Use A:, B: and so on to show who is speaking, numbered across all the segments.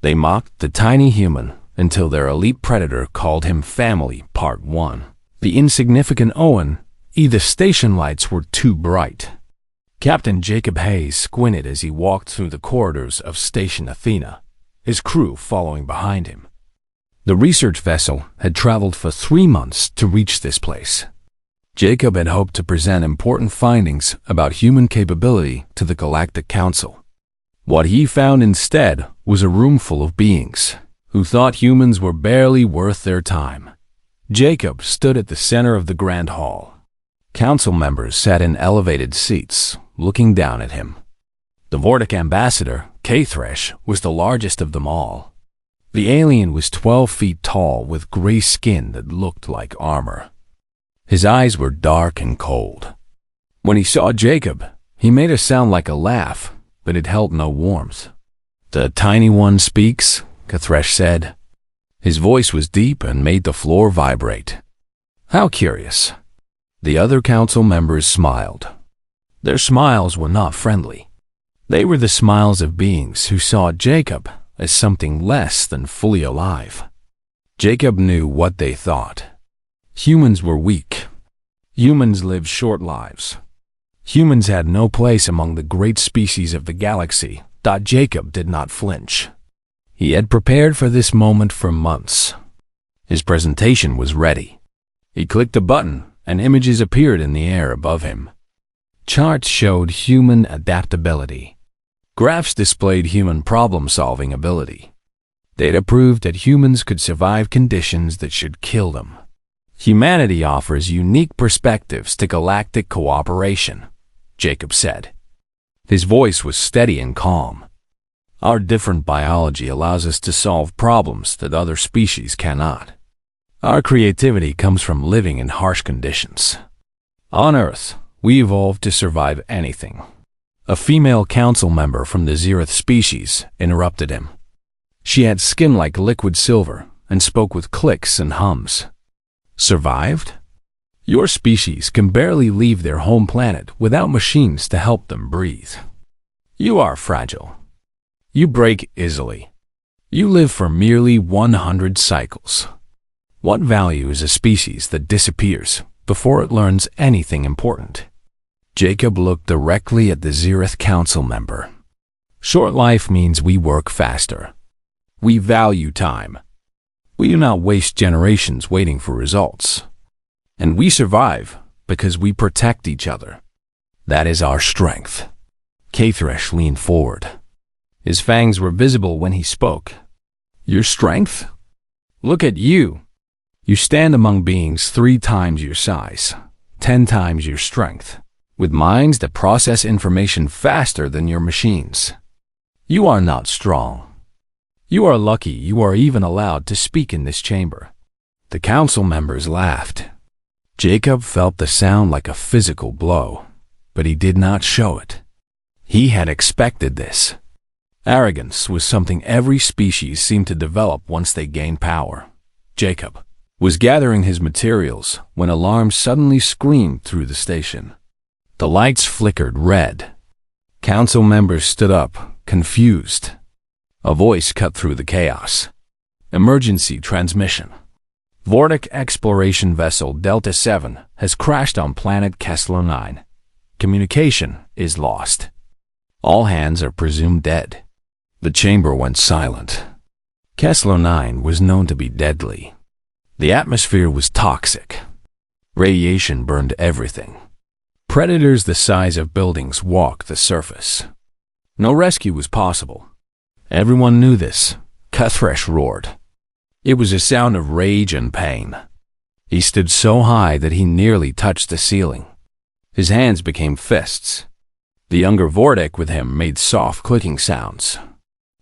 A: They mocked the tiny human until their elite predator called him Family Part 1. The insignificant Owen, the station lights were too bright. Captain Jacob Hayes squinted as he walked through the corridors of Station Athena, his crew following behind him. The research vessel had traveled for 3 months to reach this place. Jacob had hoped to present important findings about human capability to the Galactic Council. What he found instead was a room full of beings who thought humans were barely worth their time. Jacob stood at the center of the Grand Hall. Council members sat in elevated seats, looking down at him. The Vortic ambassador, K-Thresh, was the largest of them all. The alien was 12 feet tall with gray skin that looked like armor. His eyes were dark and cold. When he saw Jacob, he made a sound like a laugh, but it held no warmth. "The tiny one speaks," K-Thresh said. His voice was deep and made the floor vibrate. "How curious." The other council members smiled. Their smiles were not friendly. They were the smiles of beings who saw Jacob as something less than fully alive. Jacob knew what they thought. Humans were weak. Humans lived short lives. Humans had no place among the great species of the galaxy. Jacob did not flinch. He had prepared for this moment for months. His presentation was ready. He clicked a button, and images appeared in the air above him. Charts showed human adaptability. Graphs displayed human problem-solving ability. Data proved that humans could survive conditions that should kill them. Humanity offers unique perspectives to galactic cooperation, Jacob said. His voice was steady and calm. Our different biology allows us to solve problems that other species cannot. Our creativity comes from living in harsh conditions. On Earth, we evolved to survive anything. A female council member from the Xerath species interrupted him. She had skin like liquid silver and spoke with clicks and hums. Survived? Your species can barely leave their home planet without machines to help them breathe. You are fragile. You break easily. You live for merely 100 cycles. What value is a species that disappears before it learns anything important? Jacob looked directly at the Xerath council member. Short life means we work faster. We value time. We do not waste generations waiting for results. And we survive because we protect each other. That is our strength. K-Thresh leaned forward. His fangs were visible when he spoke. Your strength? Look at you. You stand among beings 3 times your size, 10 times your strength, with minds that process information faster than your machines. You are not strong. You are lucky you are even allowed to speak in this chamber. The council members laughed. Jacob felt the sound like a physical blow, but he did not show it. He had expected this. Arrogance was something every species seemed to develop once they gained power. Jacob was gathering his materials when alarms suddenly screamed through the station. The lights flickered red. Council members stood up, confused. A voice cut through the chaos. Emergency transmission. Vortic exploration vessel Delta 7 has crashed on planet Kessler 9. Communication is lost. All hands are presumed dead. The chamber went silent. Kessler 9 was known to be deadly. The atmosphere was toxic. Radiation burned everything. Predators the size of buildings walked the surface. No rescue was possible. Everyone knew this. K-Thresh roared. It was a sound of rage and pain. He stood so high that he nearly touched the ceiling. His hands became fists. The younger Vortic with him made soft clicking sounds.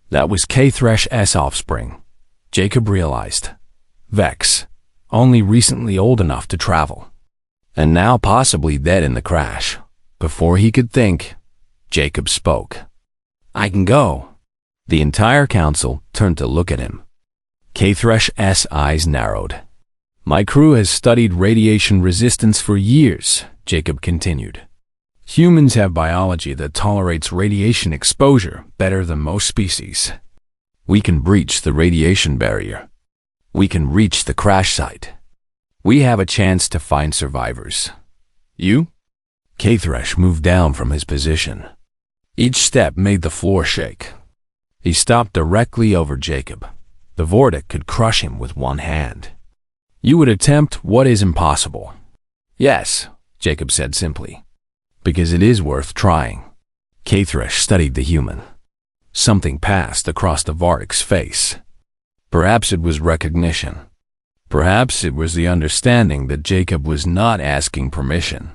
A: That was K-Thresh's offspring, Jacob realized. Vex, only recently old enough to travel, and now possibly dead in the crash. Before he could think, Jacob spoke. I can go. The entire council turned to look at him. K-Thresh's eyes narrowed. My crew has studied radiation resistance for years, Jacob continued. Humans have biology that tolerates radiation exposure better than most species. We can breach the radiation barrier. We can reach the crash site. We have a chance to find survivors. You? K-Thresh moved down from his position. Each step made the floor shake. He stopped directly over Jacob. The Vortic could crush him with one hand. You would attempt what is impossible. Yes, Jacob said simply. Because it is worth trying. K-Thresh studied the human. Something passed across the Vortic's face. Perhaps it was recognition. Perhaps it was the understanding that Jacob was not asking permission.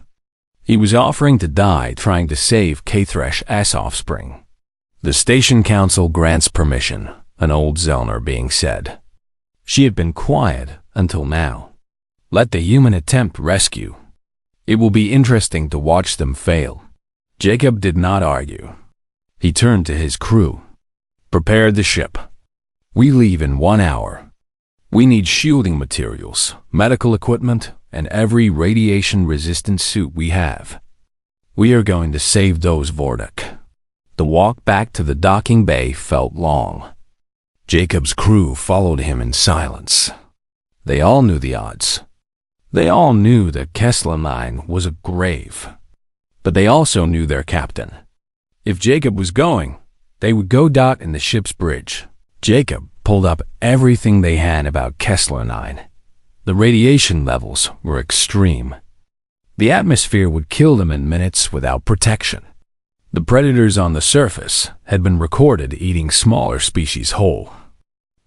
A: He was offering to die trying to save K-Thresh's offspring. The station council grants permission, an old Zellner being said. She had been quiet until now. Let the human attempt rescue. It will be interesting to watch them fail. Jacob did not argue. He turned to his crew. Prepare the ship. We leave in 1 hour. We need shielding materials, medical equipment, and every radiation-resistant suit we have. We are going to save those Vortic. The walk back to the docking bay felt long. Jacob's crew followed him in silence. They all knew the odds. They all knew that Kessler 9 was a grave. But they also knew their captain. If Jacob was going, they would go dock in the ship's bridge. Jacob pulled up everything they had about Kessler 9. The radiation levels were extreme. The atmosphere would kill them in minutes without protection. The predators on the surface had been recorded eating smaller species whole.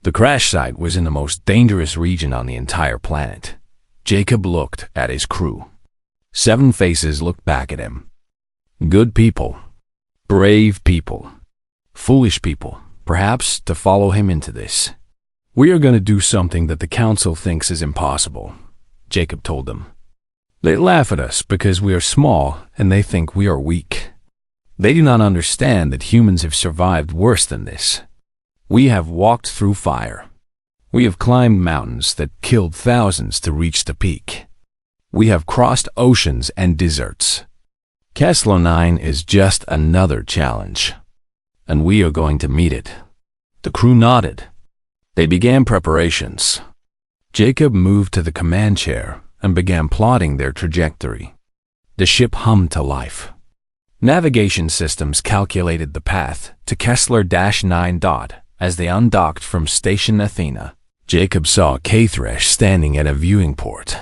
A: The crash site was in the most dangerous region on the entire planet. Jacob looked at his crew. 7 faces looked back at him. Good people. Brave people. Foolish people, perhaps, to follow him into this. We are going to do something that the council thinks is impossible, Jacob told them. They laugh at us because we are small and they think we are weak. They do not understand that humans have survived worse than this. We have walked through fire. We have climbed mountains that killed thousands to reach the peak. We have crossed oceans and deserts. Kessler 9 is just another challenge, and we are going to meet it. The crew nodded. They began preparations. Jacob moved to the command chair and began plotting their trajectory. The ship hummed to life. Navigation systems calculated the path to Kessler-9 as they undocked from Station Athena. Jacob saw K-Thresh standing at a viewing port.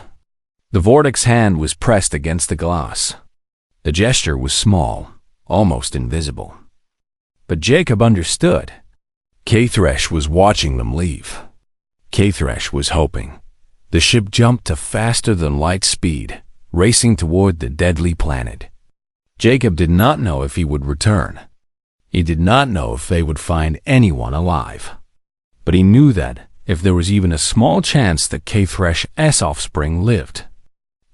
A: The Vortic's hand was pressed against the glass. The gesture was small, almost invisible. But Jacob understood. K-Thresh was watching them leave. K-Thresh was hoping. The ship jumped to faster-than-light speed, racing toward the deadly planet. Jacob did not know if he would return. He did not know if they would find anyone alive. But he knew that if there was even a small chance that K-Thresh's offspring lived,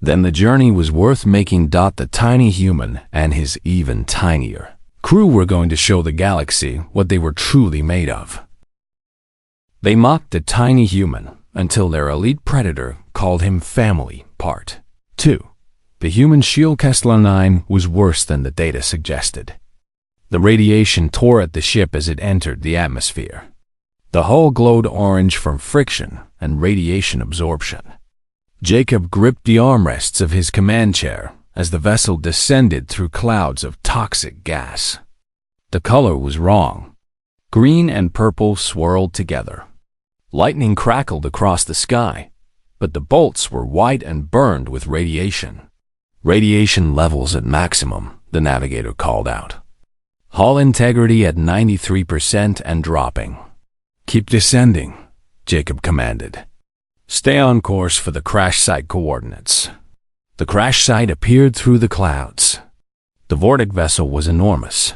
A: then the journey was worth making. The tiny human and his even tinier crew were going to show the galaxy what they were truly made of. They mocked the tiny human until their elite predator called him family. Part 2. The human shield Kessler 9 was worse than the data suggested. The radiation tore at the ship as it entered the atmosphere. The hull glowed orange from friction and radiation absorption. Jacob gripped the armrests of his command chair as the vessel descended through clouds of toxic gas. The color was wrong. Green and purple swirled together. Lightning crackled across the sky, but the bolts were white and burned with radiation. Radiation levels at maximum, the navigator called out. Hull integrity at 93% and dropping. Keep descending, Jacob commanded. Stay on course for the crash site coordinates. The crash site appeared through the clouds. The Vortic vessel was enormous.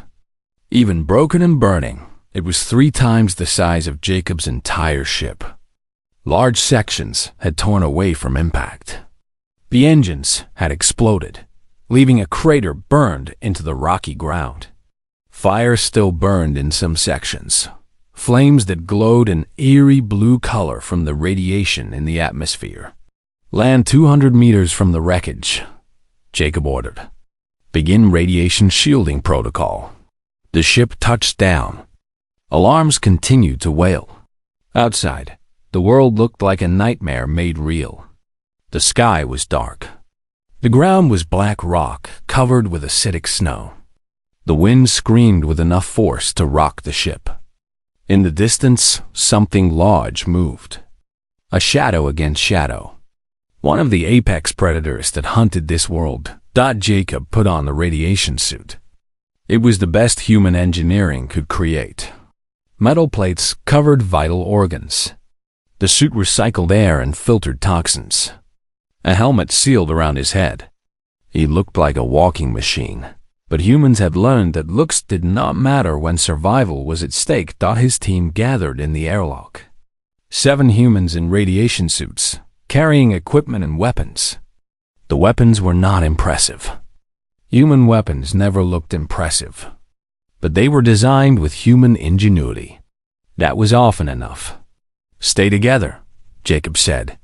A: Even broken and burning, it was 3 times the size of Jacob's entire ship. Large sections had torn away from impact. The engines had exploded, leaving a crater burned into the rocky ground. Fire still burned in some sections, flames that glowed an eerie blue color from the radiation in the atmosphere. Land 200 meters from the wreckage, Jacob ordered. Begin radiation shielding protocol. The ship touched down. Alarms continued to wail. Outside, the world looked like a nightmare made real. The sky was dark. The ground was black rock covered with acidic snow. The wind screamed with enough force to rock the ship. In the distance, something large moved. A shadow against shadow. One of the apex predators that hunted this world. Jacob put on the radiation suit. It was the best human engineering could create. Metal plates covered vital organs. The suit recycled air and filtered toxins. A helmet sealed around his head. He looked like a walking machine. But humans had learned that looks did not matter when survival was at stake. His team gathered in the airlock. 7 humans in radiation suits, carrying equipment and weapons. The weapons were not impressive. Human weapons never looked impressive. But they were designed with human ingenuity. That was often enough. "Stay together," Jacob said.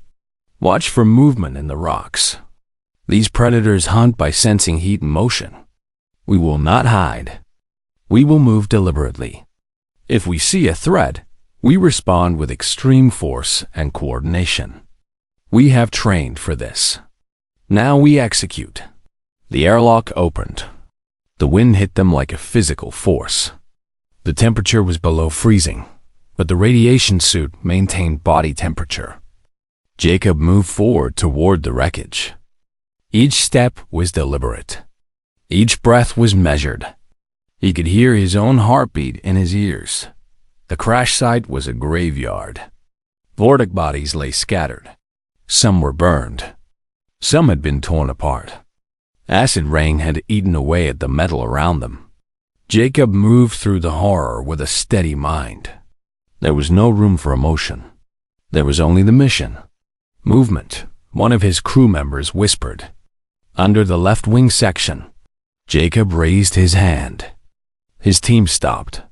A: "Watch for movement in the rocks. These predators hunt by sensing heat and motion. We will not hide. We will move deliberately. If we see a threat, we respond with extreme force and coordination. We have trained for this. Now we execute." The airlock opened. The wind hit them like a physical force. The temperature was below freezing, but the radiation suit maintained body temperature. Jacob moved forward toward the wreckage. Each step was deliberate. Each breath was measured. He could hear his own heartbeat in his ears. The crash site was a graveyard. Vortic bodies lay scattered. Some were burned. Some had been torn apart. Acid rain had eaten away at the metal around them. Jacob moved through the horror with a steady mind. There was no room for emotion. There was only the mission. Movement, one of his crew members whispered. Under the left wing section, Jacob raised his hand. His team stopped.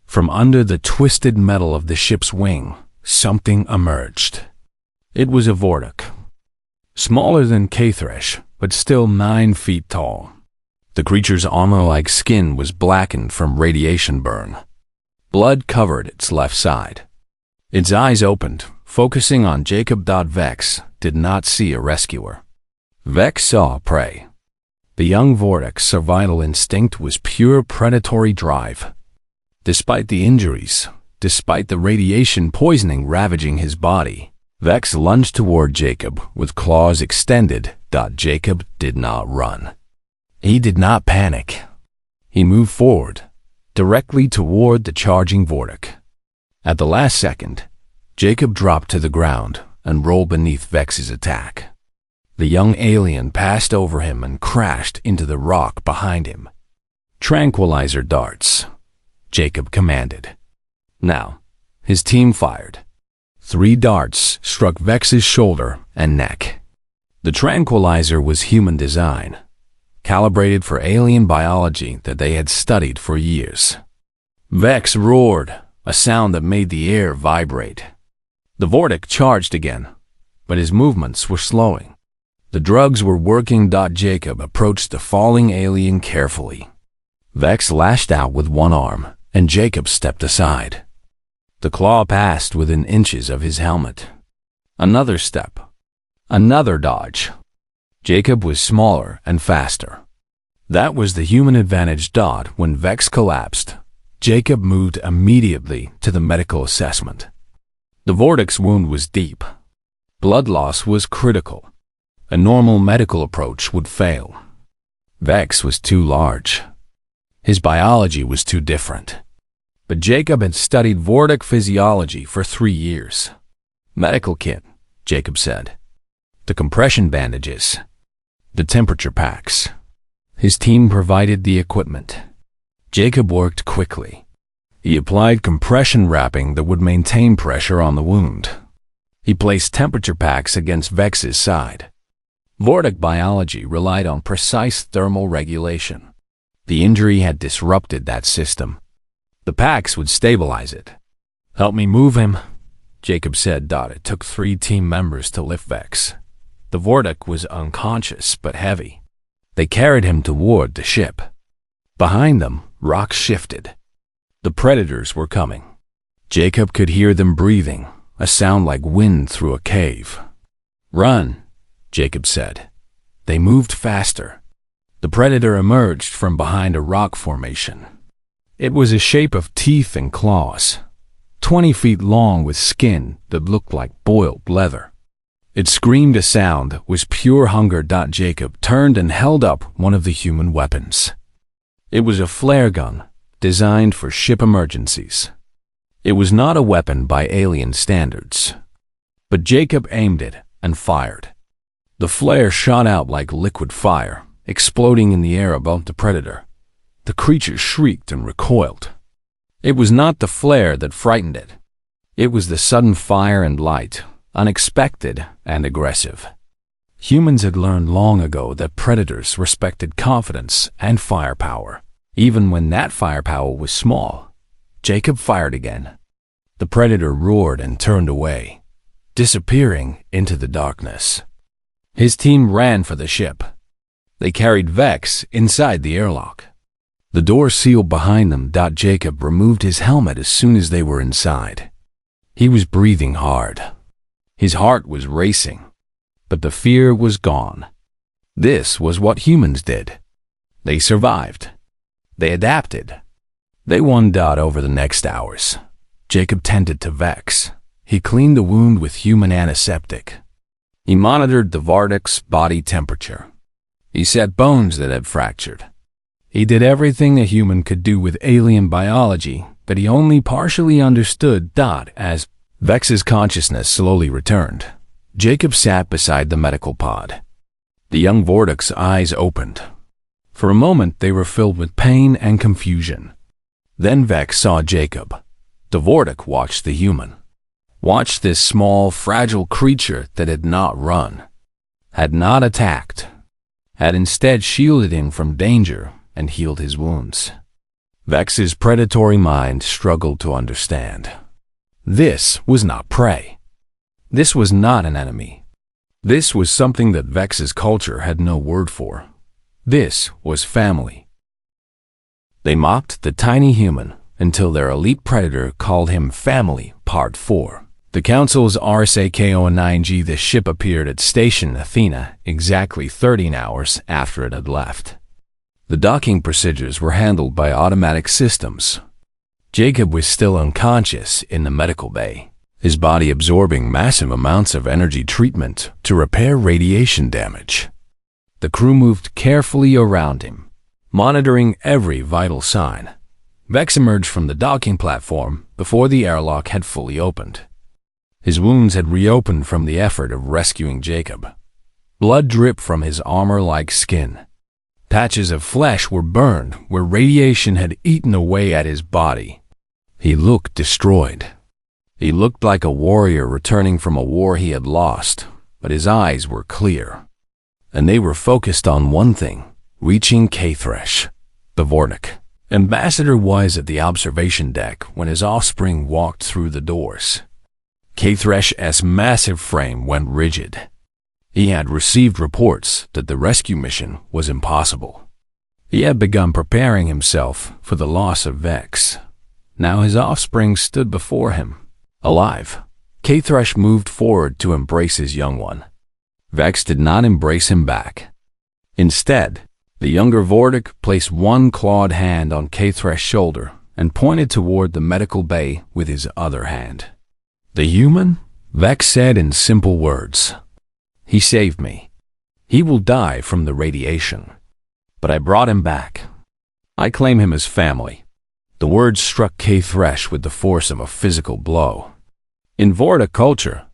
A: From under the twisted metal of the ship's wing, something emerged. It was a Vortic. Smaller than K-Thresh, but still 9 feet tall. The creature's armor-like skin was blackened from radiation burn. Blood covered its left side. Its eyes opened, focusing on Jacob. Vex did not see a rescuer. Vex saw prey. The young Vortic's survival instinct was pure predatory drive. Despite the injuries, despite the radiation poisoning ravaging his body, Vex lunged toward Jacob with claws extended. Jacob did not run. He did not panic. He moved forward, directly toward the charging Vortic. At the last second, Jacob dropped to the ground and rolled beneath Vex's attack. The young alien passed over him and crashed into the rock behind him. "Tranquilizer darts," Jacob commanded. Now, his team fired. 3 darts struck Vex's shoulder and neck. The tranquilizer was human design, calibrated for alien biology that they had studied for years. Vex roared, a sound that made the air vibrate. The Vortic charged again, but his movements were slowing. The drugs were working. Jacob approached the falling alien carefully. Vex lashed out with one arm, and Jacob stepped aside. The claw passed within inches of his helmet. Another step. Another dodge. Jacob was smaller and faster. That was the human advantage. When Vex collapsed, Jacob moved immediately to the medical assessment. The Vortic's wound was deep. Blood loss was critical. A normal medical approach would fail. Vex was too large. His biology was too different. But Jacob had studied Vortic physiology for 3 years. "Medical kit," Jacob said. "The compression bandages. The temperature packs." His team provided the equipment. Jacob worked quickly. He applied compression wrapping that would maintain pressure on the wound. He placed temperature packs against Vex's side. Vortic biology relied on precise thermal regulation. The injury had disrupted that system. The packs would stabilize it. "Help me move him," Jacob said. It took 3 team members to lift Vex. The Vortic was unconscious but heavy. They carried him toward the ship. Behind them, rocks shifted. The predators were coming. Jacob could hear them breathing, a sound like wind through a cave. "Run," Jacob said. They moved faster. The predator emerged from behind a rock formation. It was a shape of teeth and claws, 20 feet long with skin that looked like boiled leather. It screamed a sound that was pure hunger. Jacob turned and held up one of the human weapons. It was a flare gun, designed for ship emergencies. It was not a weapon by alien standards. But Jacob aimed it and fired. The flare shot out like liquid fire, exploding in the air above the predator. The creature shrieked and recoiled. It was not the flare that frightened it. It was the sudden fire and light, unexpected and aggressive. Humans had learned long ago that predators respected confidence and firepower, even when that firepower was small. Jacob fired again. The predator roared and turned away, disappearing into the darkness. His team ran for the ship. They carried Vex inside the airlock. The door sealed behind them. Jacob removed his helmet as soon as they were inside. He was breathing hard. His heart was racing, but the fear was gone. This was what humans did. They survived. They adapted. They won. Over the next hours, Jacob tended to Vex. He cleaned the wound with human antiseptic. He monitored the Vardak's body temperature. He set bones that had fractured. He did everything a human could do with alien biology, but he only partially understood. As Vex's consciousness slowly returned, Jacob sat beside the medical pod. The young Vardak's eyes opened. For a moment they were filled with pain and confusion. Then Vex saw Jacob. The Vardak watched the human. Watched this small, fragile creature that had not run, had not attacked, had instead shielded him from danger and healed his wounds. Vex's predatory mind struggled to understand. This was not prey. This was not an enemy. This was something that Vex's culture had no word for. This was family. They mocked the tiny human until their elite predator called him family. Part 4. The Council's RSAKO9G. The ship appeared at Station Athena exactly 13 hours after it had left. The docking procedures were handled by automatic systems. Jacob was still unconscious in the medical bay, his body absorbing massive amounts of energy treatment to repair radiation damage. The crew moved carefully around him, monitoring every vital sign. Vex emerged from the docking platform before the airlock had fully opened. His wounds had reopened from the effort of rescuing Jacob. Blood dripped from his armor-like skin. Patches of flesh were burned where radiation had eaten away at his body. He looked destroyed. He looked like a warrior returning from a war he had lost, but his eyes were clear. And they were focused on one thing, reaching K-Thresh, the Vardak. Ambassador was at the observation deck when his offspring walked through the doors. K-Thresh's massive frame went rigid. He had received reports that the rescue mission was impossible. He had begun preparing himself for the loss of Vex. Now his offspring stood before him, alive. K-Thresh moved forward to embrace his young one. Vex did not embrace him back. Instead, the younger Vardak placed one clawed hand on K-Thresh's shoulder and pointed toward the medical bay with his other hand. "The human?" Vex said in simple words. "He saved me. He will die from the radiation. But I brought him back. I claim him as family." The words struck K-Thresh with the force of a physical blow. In Vardak culture,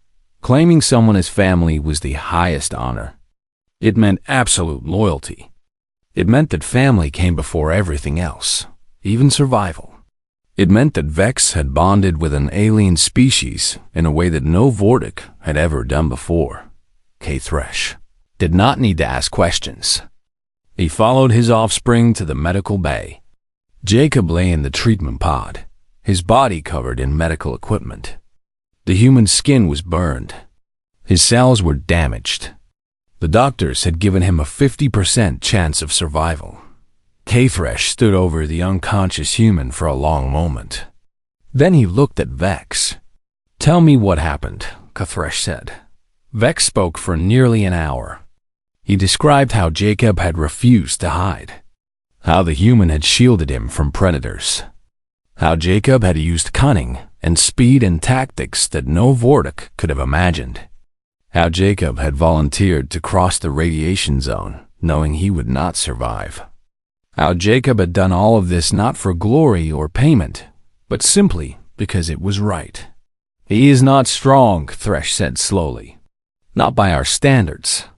A: claiming someone as family was the highest honor. It meant absolute loyalty. It meant that family came before everything else, even survival. It meant that Vex had bonded with an alien species in a way that no Vardak had ever done before. K-Thresh did not need to ask questions. He followed his offspring to the medical bay. Jacob lay in the treatment pod, his body covered in medical equipment. The human skin was burned. His cells were damaged. The doctors had given him a 50% chance of survival. K-Thresh stood over the unconscious human for a long moment. Then he looked at Vex. "Tell me what happened," K-Thresh said. Vex spoke for nearly an hour. He described how Jacob had refused to hide, how the human had shielded him from predators, how Jacob had used cunning and speed and tactics that no Vortic could have imagined, how Jacob had volunteered to cross the radiation zone knowing he would not survive, how Jacob had done all of this not for glory or payment, but simply because it was right. "He is not strong," Thresh said slowly. "Not by our standards.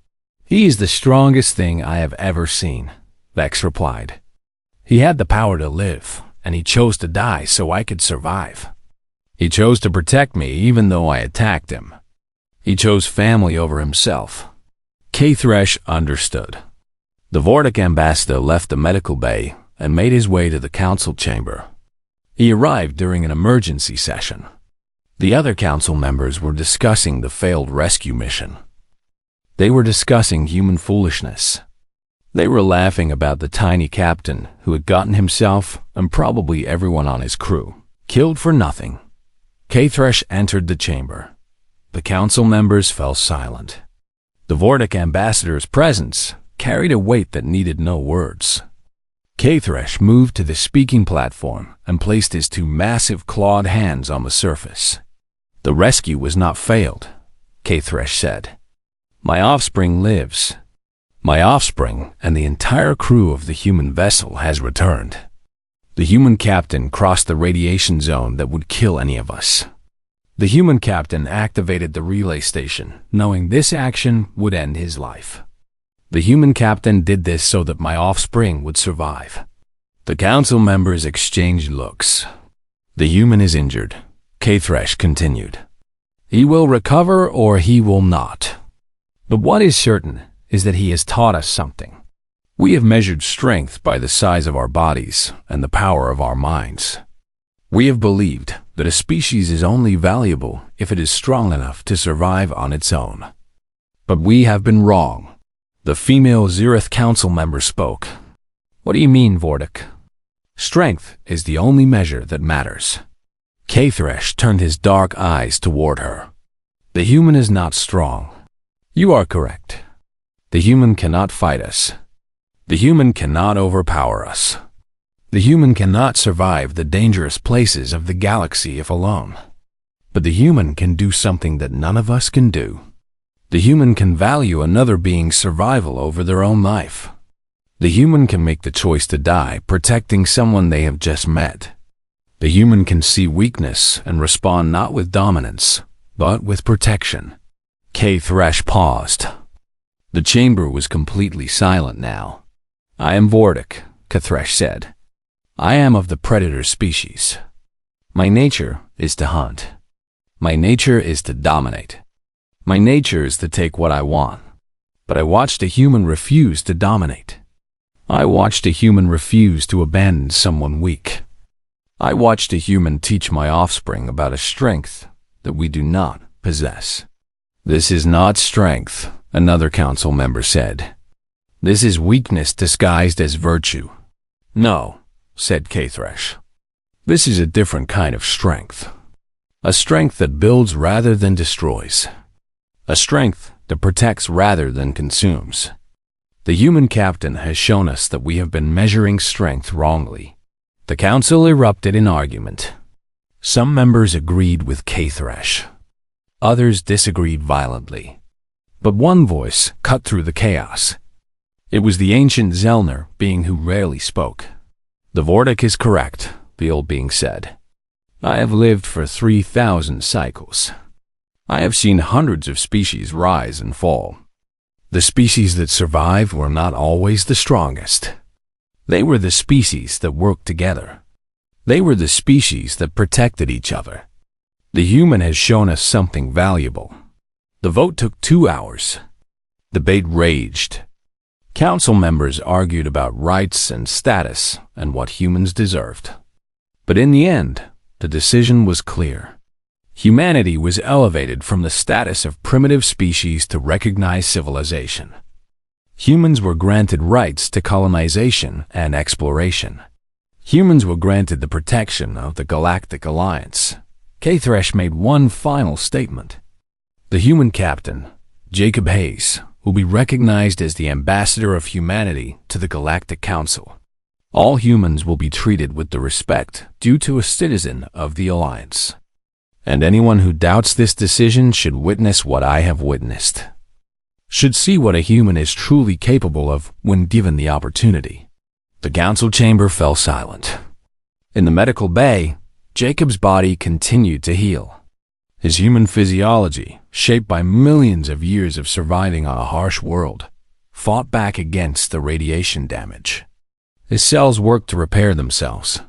A: He is the strongest thing I have ever seen," Vex replied. "He had the power to live, and he chose to die so I could survive. He chose to protect me even though I attacked him. He chose family over himself." K-Thresh understood. The Vortic ambassador left the medical bay and made his way to the council chamber. He arrived during an emergency session. The other council members were discussing the failed rescue mission. They were discussing human foolishness. They were laughing about the tiny captain who had gotten himself and probably everyone on his crew killed for nothing. K-Thresh entered the chamber. The council members fell silent. The Vortic ambassador's presence carried a weight that needed no words. K-Thresh moved to the speaking platform and placed his two massive clawed hands on the surface. "The rescue was not failed," K-Thresh said. "My offspring lives. My offspring and the entire crew of the human vessel has returned. The human captain crossed the radiation zone that would kill any of us. The human captain activated the relay station, knowing this action would end his life. The human captain did this so that my offspring would survive." The council members exchanged looks. "The human is injured," K-Thresh continued. "He will recover or he will not. But what is certain is that he has taught us something. We have measured strength by the size of our bodies and the power of our minds. We have believed that a species is only valuable if it is strong enough to survive on its own. But we have been wrong." The female Zereth council member spoke. "What do you mean, Vortic?" "Strength is the only measure that matters." K-Thresh turned his dark eyes toward her. "The human is not strong. You are correct. The human cannot fight us. The human cannot overpower us. The human cannot survive the dangerous places of the galaxy if alone. But the human can do something that none of us can do. The human can value another being's survival over their own life. The human can make the choice to die protecting someone they have just met. The human can see weakness and respond not with dominance, but with protection." K-Thresh paused. The chamber was completely silent now. "I am Vortic," K-Thresh said. "I am of the predator species. My nature is to hunt. My nature is to dominate. My nature is to take what I want. But I watched a human refuse to dominate. I watched a human refuse to abandon someone weak. I watched a human teach my offspring about a strength that we do not possess." "This is not strength," another council member said. "This is weakness disguised as virtue." "No," said K-Thresh. "This is a different kind of strength. A strength that builds rather than destroys. A strength that protects rather than consumes. The human captain has shown us that we have been measuring strength wrongly." The council erupted in argument. Some members agreed with K-Thresh. Others disagreed violently. But one voice cut through the chaos. It was the ancient Zelner being who rarely spoke. "The Vortic is correct," the old being said. "I have lived for 3,000 cycles. I have seen hundreds of species rise and fall. The species that survived were not always the strongest. They were the species that worked together. They were the species that protected each other. The human has shown us something valuable." The vote took 2 hours. Debate raged. Council members argued about rights and status and what humans deserved. But in the end, the decision was clear. Humanity was elevated from the status of primitive species to recognized civilization. Humans were granted rights to colonization and exploration. Humans were granted the protection of the Galactic Alliance. K-Thresh made one final statement. The human captain, Jacob Hayes, will be recognized as the ambassador of humanity to the Galactic Council. All humans will be treated with the respect due to a citizen of the Alliance. And anyone who doubts this decision should witness what I have witnessed. Should see what a human is truly capable of when given the opportunity. The council chamber fell silent. In the medical bay, Jacob's body continued to heal. His human physiology, shaped by millions of years of surviving on a harsh world, fought back against the radiation damage. His cells worked to repair themselves.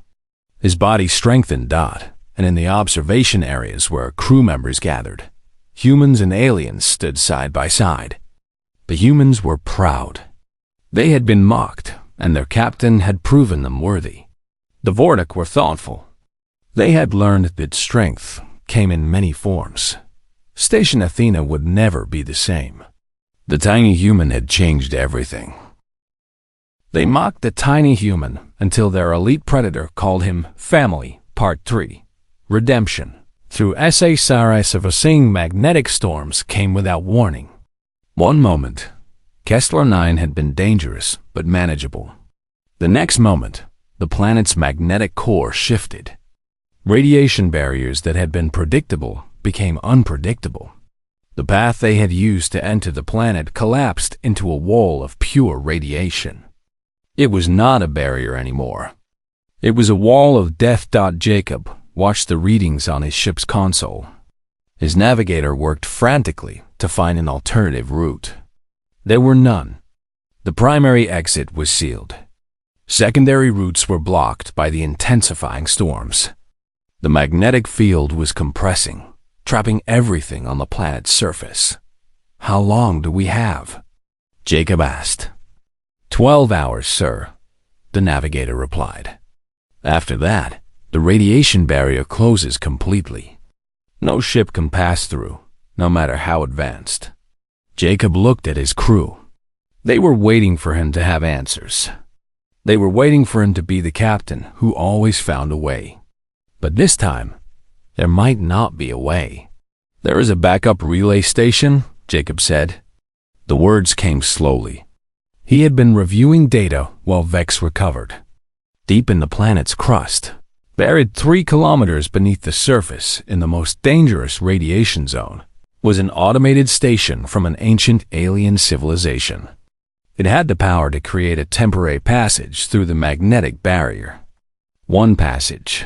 A: His body strengthened, and in the observation areas where crew members gathered, humans and aliens stood side by side. The humans were proud. They had been mocked, and their captain had proven them worthy. The Vortic were thoughtful. They had learned that strength came in many forms. Station Athena would never be the same. The tiny human had changed everything. They mocked the tiny human until their elite predator called him Family, Part 3, Redemption. Through SA Saris of seeing magnetic storms came without warning. One moment, Kessler 9 had been dangerous but manageable. The next moment, the planet's magnetic core shifted. Radiation barriers that had been predictable became unpredictable. The path they had used to enter the planet collapsed into a wall of pure radiation. It was not a barrier anymore. It was a wall of death. Jacob watched the readings on his ship's console. His navigator worked frantically to find an alternative route. There were none. The primary exit was sealed. Secondary routes were blocked by the intensifying storms. The magnetic field was compressing, trapping everything on the planet's surface. "How long do we have?" Jacob asked. 12 hours, sir, the navigator replied. After that, the radiation barrier closes completely. No ship can pass through, no matter how advanced. Jacob looked at his crew. They were waiting for him to have answers. They were waiting for him to be the captain who always found a way. But this time, there might not be a way. "There is a backup relay station," Jacob said. The words came slowly. He had been reviewing data while Vex recovered. Deep in the planet's crust, buried 3 kilometers beneath the surface in the most dangerous radiation zone, was an automated station from an ancient alien civilization. It had the power to create a temporary passage through the magnetic barrier. One passage,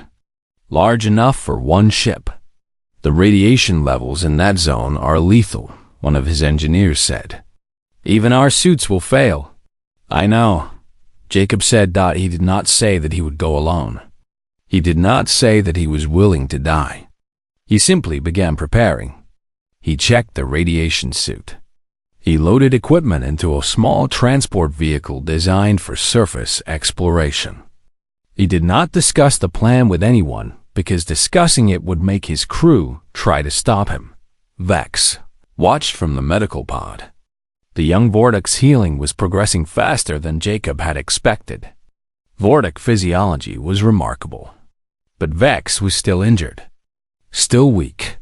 A: large enough for one ship. "The radiation levels in that zone are lethal," one of his engineers said. "Even our suits will fail." "I know," Jacob said. He did not say that he would go alone. He did not say that he was willing to die. He simply began preparing. He checked the radiation suit. He loaded equipment into a small transport vehicle designed for surface exploration. He did not discuss the plan with anyone because discussing it would make his crew try to stop him. Vex watched from the medical pod. The young Vortic's healing was progressing faster than Jacob had expected. Vortic physiology was remarkable. But Vex was still injured, still weak.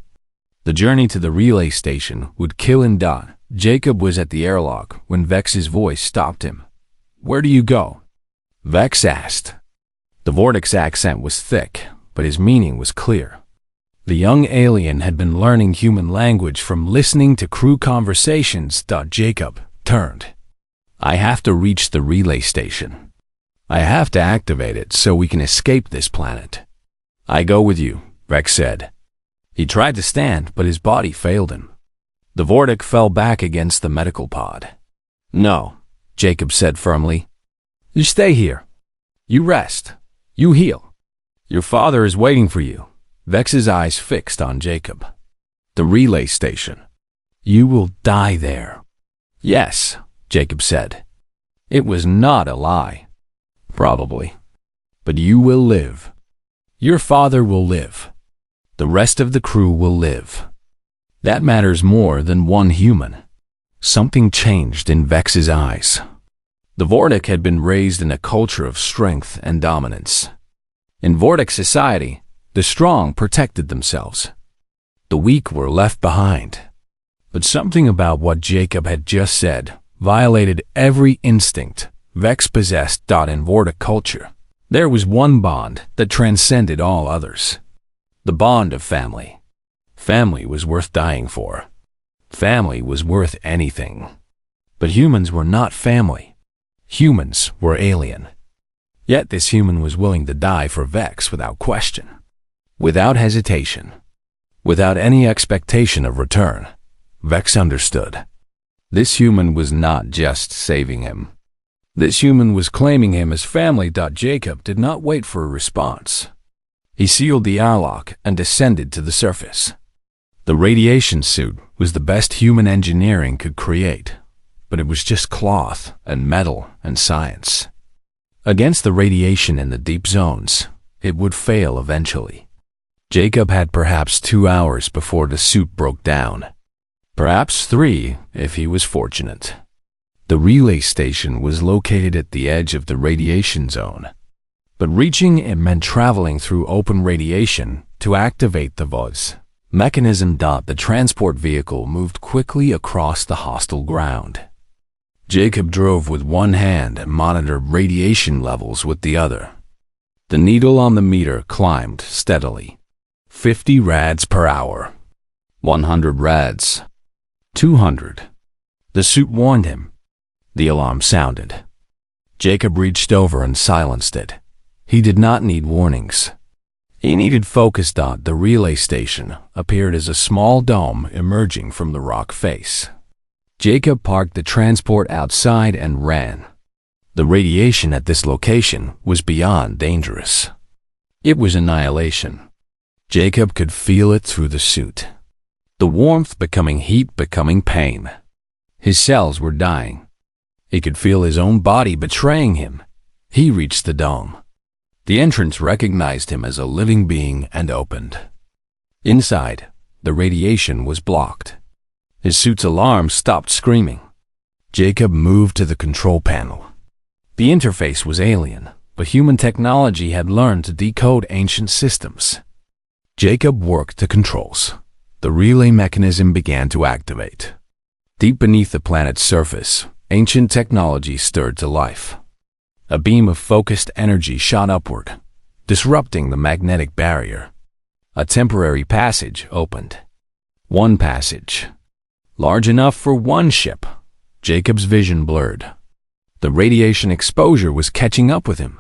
A: The journey to the relay station would kill him. Jacob was at the airlock when Vex's voice stopped him. "Where do you go?" Vex asked. The Vortic's accent was thick, but his meaning was clear. The young alien had been learning human language from listening to crew conversations. Jacob turned. "I have to reach the relay station. I have to activate it so we can escape this planet." "I go with you," Vex said. He tried to stand, but his body failed him. The Vortic fell back against the medical pod. "No," Jacob said firmly. "You stay here. You rest. You heal. Your father is waiting for you." Vex's eyes fixed on Jacob. "The relay station. You will die there." "Yes," Jacob said. It was not a lie. "Probably. But you will live. Your father will live. The rest of the crew will live. That matters more than one human." Something changed in Vex's eyes. The Vortic had been raised in a culture of strength and dominance. In Vortic society, the strong protected themselves. The weak were left behind. But something about what Jacob had just said violated every instinct Vex possessed. In Vortic culture, there was one bond that transcended all others. The bond of family. Family was worth dying for. Family was worth anything. But humans were not family. Humans were alien. Yet this human was willing to die for Vex without question, without hesitation, without any expectation of return. Vex understood. This human was not just saving him. This human was claiming him as family. Jacob did not wait for a response. He sealed the airlock and descended to the surface. The radiation suit was the best human engineering could create, but it was just cloth and metal and science. Against the radiation in the deep zones, it would fail eventually. Jacob had perhaps 2 hours before the suit broke down. Perhaps 3 if he was fortunate. The relay station was located at the edge of the radiation zone, but reaching it meant traveling through open radiation to activate the VOS mechanism. The transport vehicle moved quickly across the hostile ground. Jacob drove with one hand and monitored radiation levels with the other. The needle on the meter climbed steadily. 50 rads per hour. 100 rads. 200. The suit warned him. The alarm sounded. Jacob reached over and silenced it. He did not need warnings. He needed focus. The relay station appeared as a small dome emerging from the rock face. Jacob parked the transport outside and ran. The radiation at this location was beyond dangerous. It was annihilation. Jacob could feel it through the suit. The warmth becoming heat, becoming pain. His cells were dying. He could feel his own body betraying him. He reached the dome. The entrance recognized him as a living being and opened. Inside, the radiation was blocked. His suit's alarm stopped screaming. Jacob moved to the control panel. The interface was alien, but human technology had learned to decode ancient systems. Jacob worked the controls. The relay mechanism began to activate. Deep beneath the planet's surface, ancient technology stirred to life. A beam of focused energy shot upward, disrupting the magnetic barrier. A temporary passage opened. One passage. Large enough for one ship. Jacob's vision blurred. The radiation exposure was catching up with him.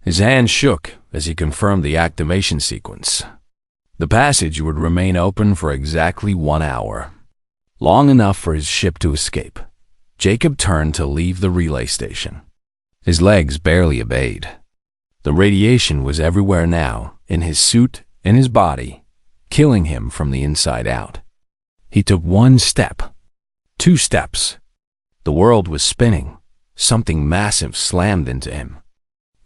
A: His hand shook as he confirmed the activation sequence. The passage would remain open for exactly 1 hour. Long enough for his ship to escape. Jacob turned to leave the relay station. His legs barely obeyed. The radiation was everywhere now, in his suit, in his body, killing him from the inside out. He took 1 step, 2 steps. The world was spinning. Something massive slammed into him.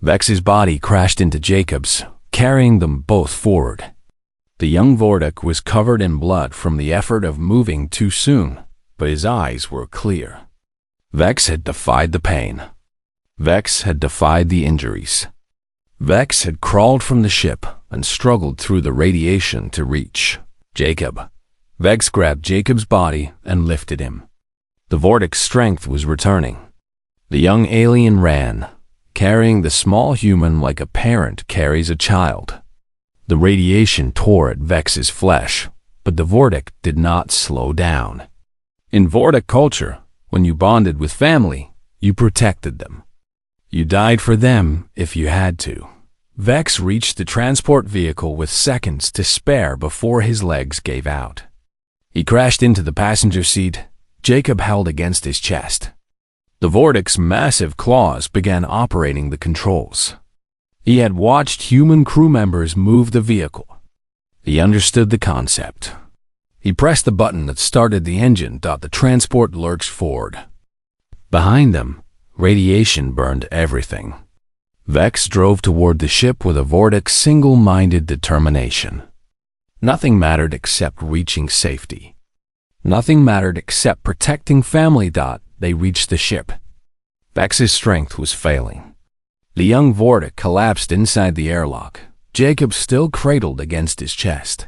A: Vex's body crashed into Jacob's, carrying them both forward. The young Vortic was covered in blood from the effort of moving too soon, but his eyes were clear. Vex had defied the pain. Vex had defied the injuries. Vex had crawled from the ship and struggled through the radiation to reach Jacob. Vex grabbed Jacob's body and lifted him. The Vortic's strength was returning. The young alien ran, carrying the small human like a parent carries a child. The radiation tore at Vex's flesh, but the Vortic did not slow down. In Vortic culture, when you bonded with family, you protected them. You died for them if you had to. Vex reached the transport vehicle with seconds to spare before his legs gave out. He crashed into the passenger seat, Jacob held against his chest. The Vortic's massive claws began operating the controls. He had watched human crew members move the vehicle. He understood the concept. He pressed the button that started the engine. The transport lurched forward. Behind them, radiation burned everything. Vex drove toward the ship with a Vortic's single-minded determination. Nothing mattered except reaching safety. Nothing mattered except protecting family. They reached the ship. Vex's strength was failing. The young Vortic collapsed inside the airlock, Jacob still cradled against his chest.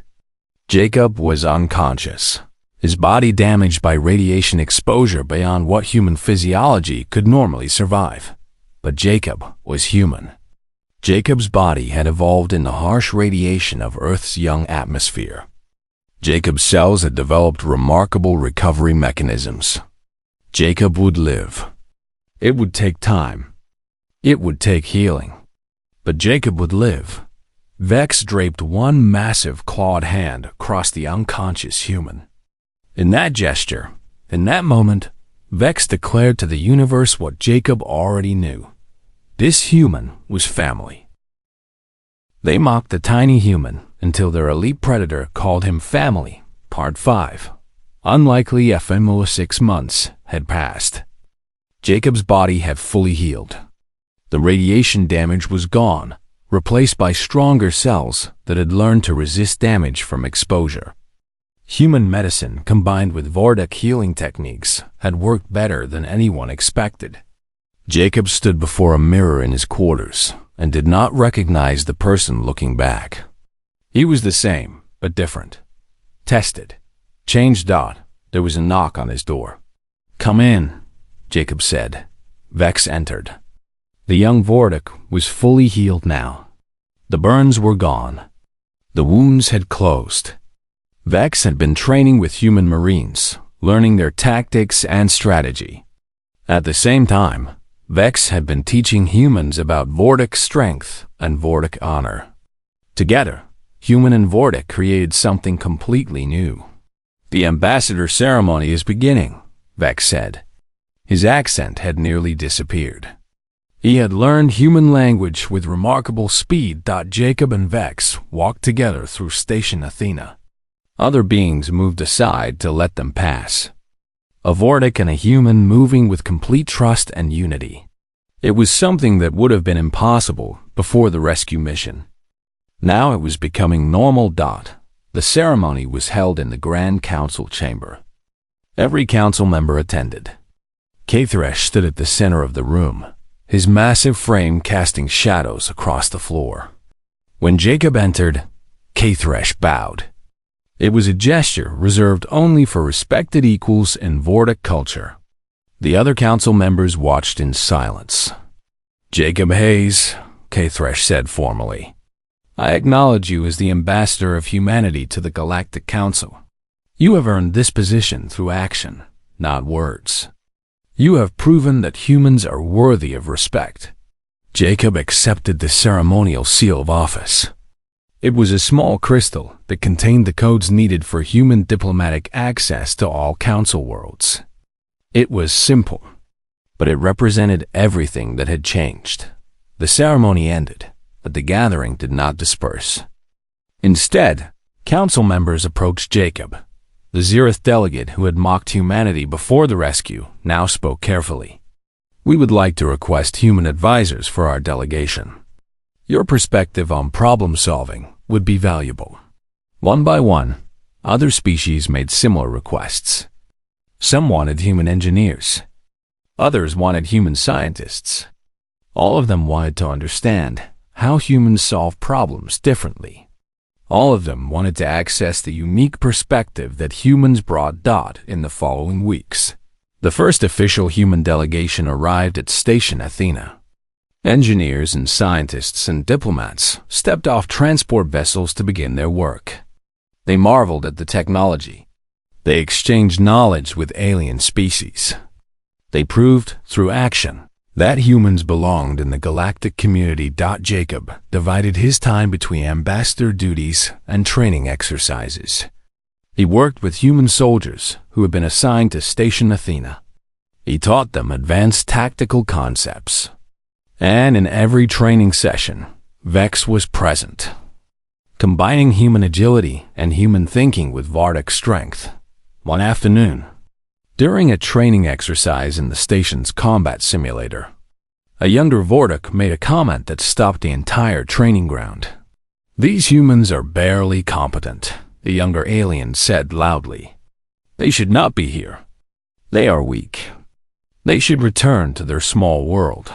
A: Jacob was unconscious, his body damaged by radiation exposure beyond what human physiology could normally survive. But Jacob was human. Jacob's body had evolved in the harsh radiation of Earth's young atmosphere. Jacob's cells had developed remarkable recovery mechanisms. Jacob would live. It would take time. It would take healing. But Jacob would live. Vex draped one massive clawed hand across the unconscious human. In that gesture, in that moment, Vex declared to the universe what Jacob already knew. This human was family. They mocked the tiny human until their elite predator called him family. Part 5. Unlikely ephemeral 6 months had passed. Jacob's body had fully healed. The radiation damage was gone, replaced by stronger cells that had learned to resist damage from exposure. Human medicine combined with Vortic healing techniques had worked better than anyone expected. Jacob stood before a mirror in his quarters and did not recognize the person looking back. He was the same, but different. Tested. Changed. There was a knock on his door. "Come in," Jacob said. Vex entered. The young Vortic was fully healed now. The burns were gone. The wounds had closed. Vex had been training with human marines, learning their tactics and strategy. At the same time, Vex had been teaching humans about Vortic strength and Vortic honor. Together, human and Vortic created something completely new. "The ambassador ceremony is beginning," Vex said. His accent had nearly disappeared. He had learned human language with remarkable speed. Jacob and Vex walked together through Station Athena. Other beings moved aside to let them pass. A Vortic and a human moving with complete trust and unity. It was something that would have been impossible before the rescue mission. Now it was becoming normal. The ceremony was held in the Grand Council chamber. Every council member attended. Kthresh stood at the center of the room, his massive frame casting shadows across the floor. When Jacob entered, Kthresh bowed. It was a gesture reserved only for respected equals in Vortic culture. The other council members watched in silence. "Jacob Hayes," Kthresh said formally, "I acknowledge you as the ambassador of humanity to the Galactic Council. You have earned this position through action, not words. You have proven that humans are worthy of respect." Jacob accepted the ceremonial seal of office. It was a small crystal that contained the codes needed for human diplomatic access to all council worlds. It was simple, but it represented everything that had changed. The ceremony ended, but the gathering did not disperse. Instead, council members approached Jacob. The Zereth delegate who had mocked humanity before the rescue now spoke carefully. "We would like to request human advisors for our delegation. Your perspective on problem solving would be valuable." One by one, other species made similar requests. Some wanted human engineers. Others wanted human scientists. All of them wanted to understand how humans solve problems differently. All of them wanted to access the unique perspective that humans brought. In the following weeks, the first official human delegation arrived at Station Athena. Engineers and scientists and diplomats stepped off transport vessels to begin their work. They marveled at the technology. They exchanged knowledge with alien species. They proved, through action, that humans belonged in the galactic community. Jacob divided his time between ambassador duties and training exercises. He worked with human soldiers who had been assigned to Station Athena. He taught them advanced tactical concepts. And in every training session, Vex was present, combining human agility and human thinking with Vortic strength. One afternoon, during a training exercise in the station's combat simulator, a younger Vortic made a comment that stopped the entire training ground. "These humans are barely competent," the younger alien said loudly. They should not be here. They are weak. They should return to their small world.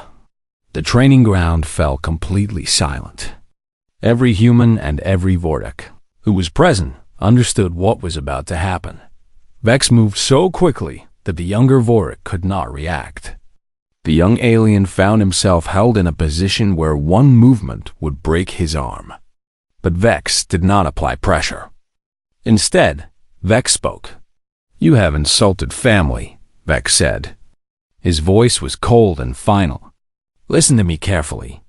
A: The training ground fell completely silent. Every human and every Vortic who was present understood what was about to happen. Vex moved so quickly that the younger Vortic could not react. The young alien found himself held in a position where one movement would break his arm. But Vex did not apply pressure. Instead, Vex spoke. "You have insulted family," Vex said. His voice was cold and final. "Listen to me carefully.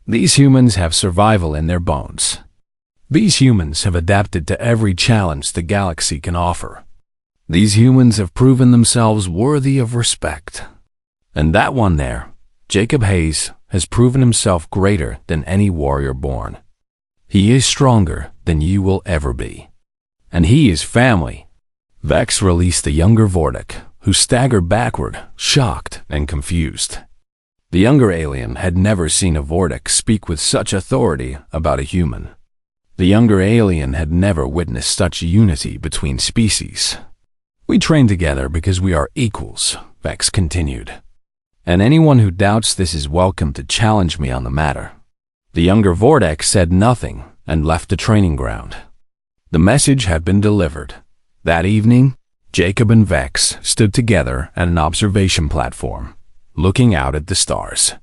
A: These humans have survival in their bones. These humans have adapted to every challenge the galaxy can offer. These humans have proven themselves worthy of respect. And that one there, Jacob Hayes, has proven himself greater than any warrior born. He is stronger than you will ever be. And he is family." Vex released the younger Vortic, who staggered backward, shocked and confused. The younger alien had never seen a Vortic speak with such authority about a human. The younger alien had never witnessed such unity between species. "We train together because we are equals," Vex continued. "And anyone who doubts this is welcome to challenge me on the matter." The younger Vortic said nothing and left the training ground. The message had been delivered. That evening, Jacob and Vex stood together at an observation platform, looking out at the stars.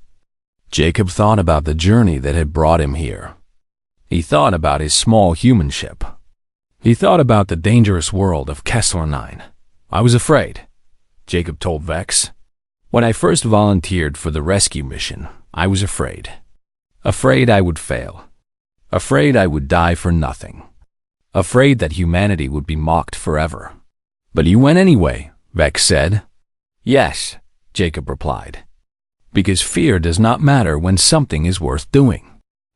A: Jacob thought about the journey that had brought him here. He thought about his small human ship. He thought about the dangerous world of Kessler 9. "I was afraid," Jacob told Vex. "When I first volunteered for the rescue mission, I was afraid. Afraid I would fail. Afraid I would die for nothing. Afraid that humanity would be mocked forever." "But you went anyway," Vex said. "Yes," Jacob replied. "Because fear does not matter when something is worth doing."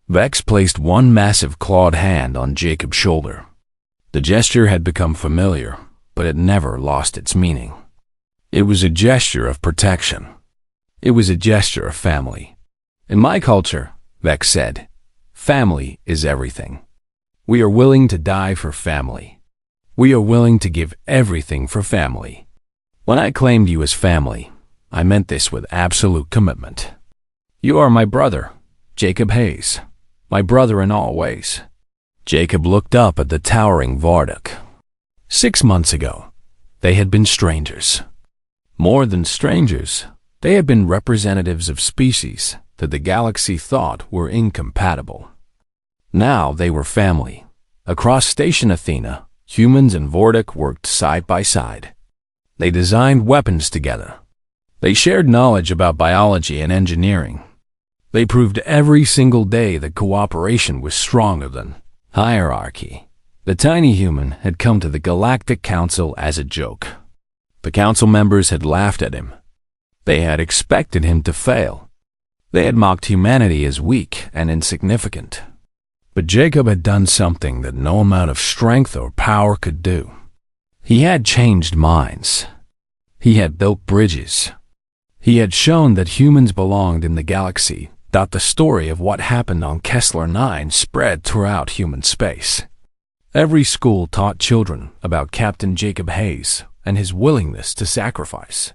A: Vex placed one massive clawed hand on Jacob's shoulder. The gesture had become familiar, but it never lost its meaning. It was a gesture of protection. It was a gesture of family. "In my culture," Vex said, "family is everything. We are willing to die for family. We are willing to give everything for family. When I claimed you as family, I meant this with absolute commitment. You are my brother, Jacob Hayes, my brother in all ways." Jacob looked up at the towering Vortic. 6 months ago, they had been strangers. More than strangers, they had been representatives of species that the galaxy thought were incompatible. Now they were family. Across Station Athena, humans and Vortic worked side by side. They designed weapons together. They shared knowledge about biology and engineering. They proved every single day that cooperation was stronger than hierarchy. The tiny human had come to the Galactic Council as a joke. The council members had laughed at him. They had expected him to fail. They had mocked humanity as weak and insignificant. But Jacob had done something that no amount of strength or power could do. He had changed minds. He had built bridges. He had shown that humans belonged in the galaxy, that the story of what happened on Kessler 9 spread throughout human space. Every school taught children about Captain Jacob Hayes and his willingness to sacrifice.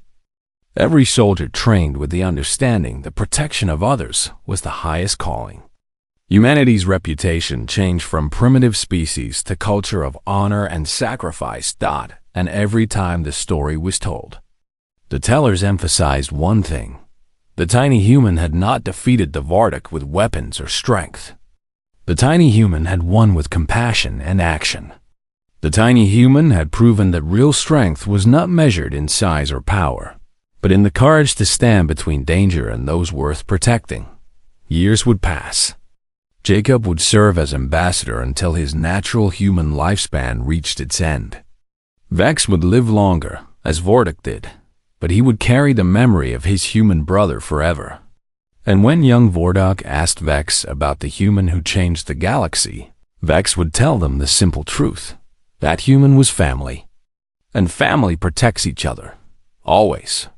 A: Every soldier trained with the understanding that protection of others was the highest calling. Humanity's reputation changed from primitive species to culture of honor and sacrifice. And every time the story was told, the tellers emphasized one thing. The tiny human had not defeated the Vortic with weapons or strength. The tiny human had won with compassion and action. The tiny human had proven that real strength was not measured in size or power, but in the courage to stand between danger and those worth protecting. Years would pass. Jacob would serve as ambassador until his natural human lifespan reached its end. Vex would live longer, as Vortic did, but he would carry the memory of his human brother forever. And when young Vordak asked Vex about the human who changed the galaxy, Vex would tell them the simple truth. That human was family. And family protects each other. Always.